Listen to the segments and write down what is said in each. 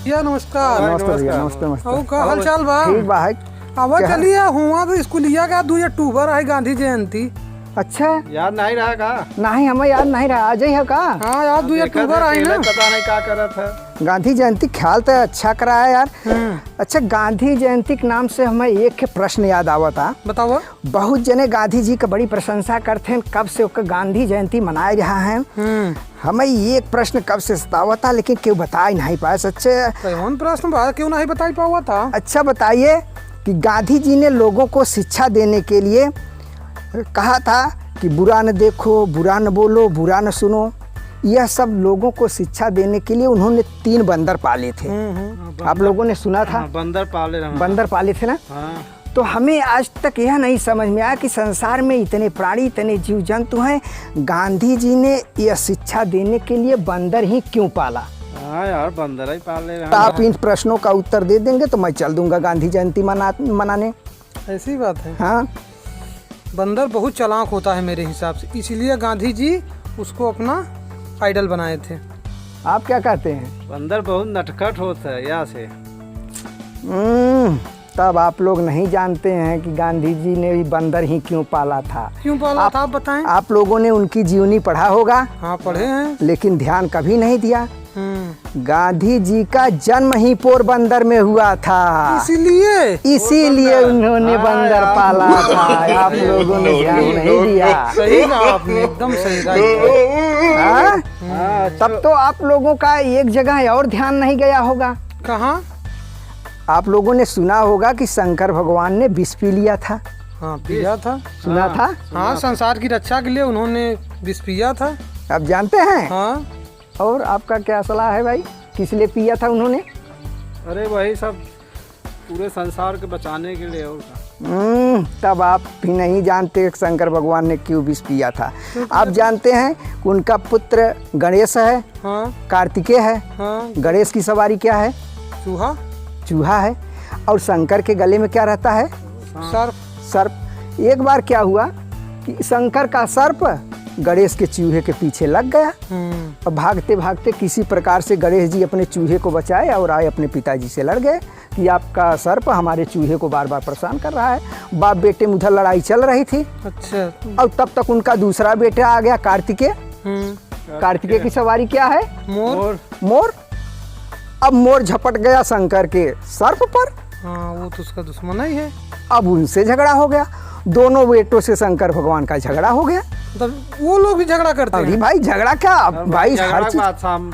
भैया नमस्कार। नमस्ते भैया, नमस्ते नमस्ते। का हाल चाल बा? ठीक बा है। अब चलिए हुआ तो स्कूलिया का 2 अक्टूबर है गांधी जयंती। अच्छा याद नहीं रहा का? नहीं, हमें याद नहीं रहा। आज ही है का? हाँ यार 2 अक्टूबर आई ना। पता नहीं क्या कर रहा था। गांधी जयंती ख्याल तो अच्छा करा है यार। अच्छा, गांधी जयंती के नाम से हमें एक प्रश्न याद आवा था। बताओ। बहुत जने गांधी जी का बड़ी प्रशंसा करते हैं, कब से उसका गांधी जयंती मनाया रहा है। हमें ये प्रश्न कब से सतावा था, लेकिन क्यों बता ही नहीं पाया। सच्चे कौन प्रश्न बा? क्यों नहीं बता पावा था? अच्छा बताइए कि गांधी जी ने लोगों को शिक्षा देने के लिए कहा था कि बुरा न देखो, बुरा न बोलो, बुरा न सुनो। यह सब लोगों को शिक्षा देने के लिए उन्होंने 3 बंदर पाले थे। आप लोगों ने सुना था? बंदर पाले थे ना। तो हमें आज तक यह नहीं समझ में आया कि संसार में इतने प्राणी, इतने जीव जंतु हैं, गांधी जी ने यह शिक्षा देने के लिए बंदर ही क्यों पाला? हाँ यार, बंदर ही पाले रहे। तो आप इन प्रश्नों का उत्तर दे देंगे तो मैं चल दूंगा गांधी जयंती मनाने। ऐसी बात है। हाँ, बंदर बहुत चालाक होता है मेरे हिसाब से, इसलिए गांधी जी उसको अपना आइडल बनाए थे। आप क्या कहते हैं? बंदर बहुत नटखट होता है यहाँ से। तब आप लोग नहीं जानते हैं कि गांधी जी ने भी बंदर ही क्यों पाला था। क्यों पाला था आप बताएं। आप लोगों ने उनकी जीवनी पढ़ा होगा। हाँ पढ़े हैं, लेकिन ध्यान कभी नहीं दिया। गांधी जी का जन्म ही पोरबंदर में हुआ था, इसीलिए उन्होंने बंदर पाला था। आप लोगों ने ध्यान नहीं दिया। सही कहा आपने, एकदम सही कहा। तब तो आप लोगों का एक जगह और ध्यान नहीं गया होगा। कहाँ? आप लोगों ने सुना होगा कि शंकर भगवान ने विष पी लिया था। हाँ पिया था। सुना था? हाँ, संसार की रक्षा के लिए उन्होंने विष पिया था। आप जानते हैं? हाँ। और आपका क्या सलाह है भाई, किस लिए पिया था उन्होंने? अरे वही सब पूरे संसार के बचाने के लिए। और तब आप भी नहीं जानते शंकर भगवान ने क्यों विष पिया था। आप जानते हैं कि उनका पुत्र गणेश है। हाँ। कार्तिकेय है। हाँ। गणेश की सवारी क्या है? चूहा है। और शंकर के गले में क्या रहता है? सर्प। एक बार क्या हुआ कि शंकर का सर्प गणेश के चूहे के पीछे लग गया। और भागते भागते किसी प्रकार से गणेश जी अपने चूहे को बचाए और आए अपने पिताजी से लड़ गए कि आपका सर्प हमारे चूहे को बार बार परेशान कर रहा है। बाप बेटे में उधर लड़ाई चल रही थी। अच्छा। और तब तक उनका दूसरा बेटा आ गया, कार्तिकेय। कार्तिकेय की सवारी क्या है? मोर। अब मोर झपट गया शंकर के सर्प पर। हाँ, वो तो उसका दुश्मन ही है। अब उनसे झगड़ा हो गया। दोनों बेटों से शंकर भगवान का झगड़ा हो गया। तब वो लोग भी झगड़ा करते हैं। अरे भाई झगड़ा क्या भाई, हर चीज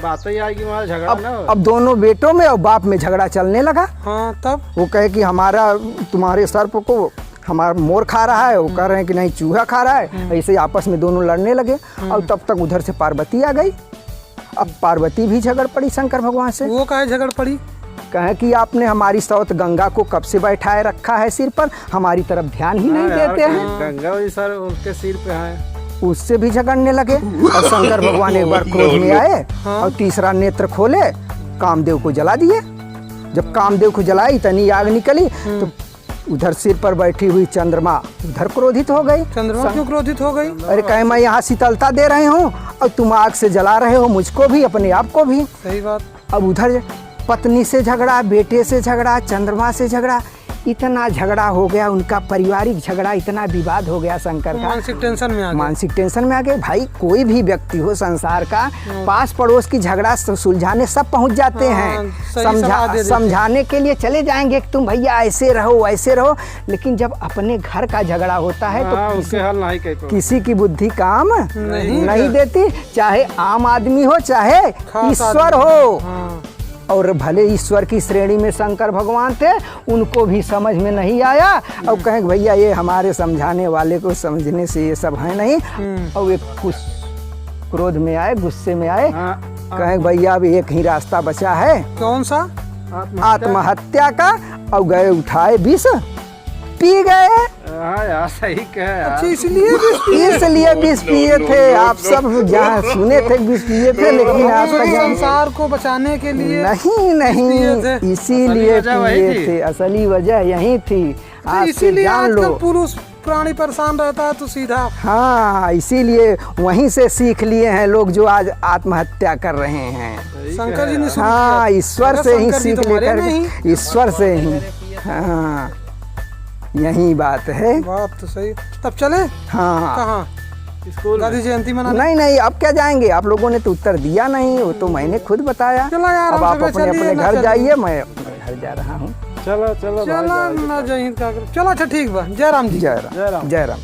बात ही आएगी वहाँ झगड़ा ना। अब दोनों बेटों में और बाप में झगड़ा चलने लगा। हाँ, तब वो कहे कि हमारा तुम्हारे सर्प को हमारा मोर खा रहा है, वो कह रहे हैं कि नहीं चूहा खा रहा है। ऐसे आपस में दोनों लड़ने लगे। और तब तक उधर से पार्वती आ गई। अब पार्वती भी झगड़ पड़ी शंकर भगवान से। वो काहे झगड़ पड़ी? कहे कि आपने हमारी सौत गंगा को कब से बैठाए रखा है सिर पर, हमारी तरफ ध्यान ही नहीं देते हैं। गंगा वही सर उसके सिर पे है। उससे भी झगड़ने लगे। और शंकर भगवान एक बार क्रोध में आए और तीसरा नेत्र खोले, कामदेव को जला दिए। जब कामदेव को जलाई तनी आग निकली तो उधर सिर पर बैठी हुई चंद्रमा उधर क्रोधित हो गई। चंद्रमा क्यों क्रोधित हो गई? अरे कहे मैं यहाँ शीतलता दे रहे हूँ और तुम आग से जला रहे हो मुझको भी, अपने आप को भी। सही बात। अब उधर पत्नी से झगड़ा, बेटे से झगड़ा, चंद्रमा से झगड़ा, इतना झगड़ा हो गया उनका, पारिवारिक झगड़ा, इतना विवाद हो गया शंकर का। मानसिक टेंशन में आ गए। भाई कोई भी व्यक्ति हो संसार का, पास पड़ोस की झगड़ा सुलझाने सब पहुंच जाते हैं। समझाने के लिए चले जाएंगे कि तुम भैया ऐसे रहो ऐसे रहो, लेकिन जब अपने घर का झगड़ा होता है तो किसी की बुद्धि काम नहीं देती। चाहे आम आदमी हो चाहे ईश्वर हो। और भले ईश्वर की श्रेणी में शंकर भगवान थे, उनको भी समझ में नहीं आया। और कहें भैया ये हमारे समझाने वाले को समझने से ये सब है नहीं। और वे कुछ क्रोध में आए, गुस्से में आए। कहें भैया अब एक ही रास्ता बचा है। कौन सा? आत्महत्या का। और गए उठाए विष पी गए। यार सही कहा। अच्छा, इसलिए विष पिए थे। आप सब जहाँ सुने थे विष पिए थे, लेकिन आप संसार को बचाने के लिए नहीं, इसीलिए पिए थे। असली वजह यही थी। इसीलिए आजकल प्राणी परेशान रहता है तो सीधा। हाँ, इसीलिए वहीं से सीख लिए हैं लोग जो आज आत्महत्या कर रहे हैं। शंकर जी ने शुरू हाँ, किया। ईश्वर से ही शंकर जी सीख तो मरे लेकर, नहीं। ईश्वर से ही। हाँ, यही बात है। बात तो सही। तब चले हाँ, कहाँ? स्कूल गांधी जयंती मनाने? नहीं नहीं, अब क्या जाएंगे? आप लोगों ने तो उत्तर दिया नहीं, वो तो मैंने खुद बताया। चलो यार, अब हम आप सब अपने चलिए अपने ना, घर चलिए। जाइए, मैं अपने घर जा रहा हूँ। चलो चलो भाई, चलो जाओ। ना जय हिंद का। चलो अच्छा ठीक बा। जय राम जी। जय राम, जय राम। जय राम।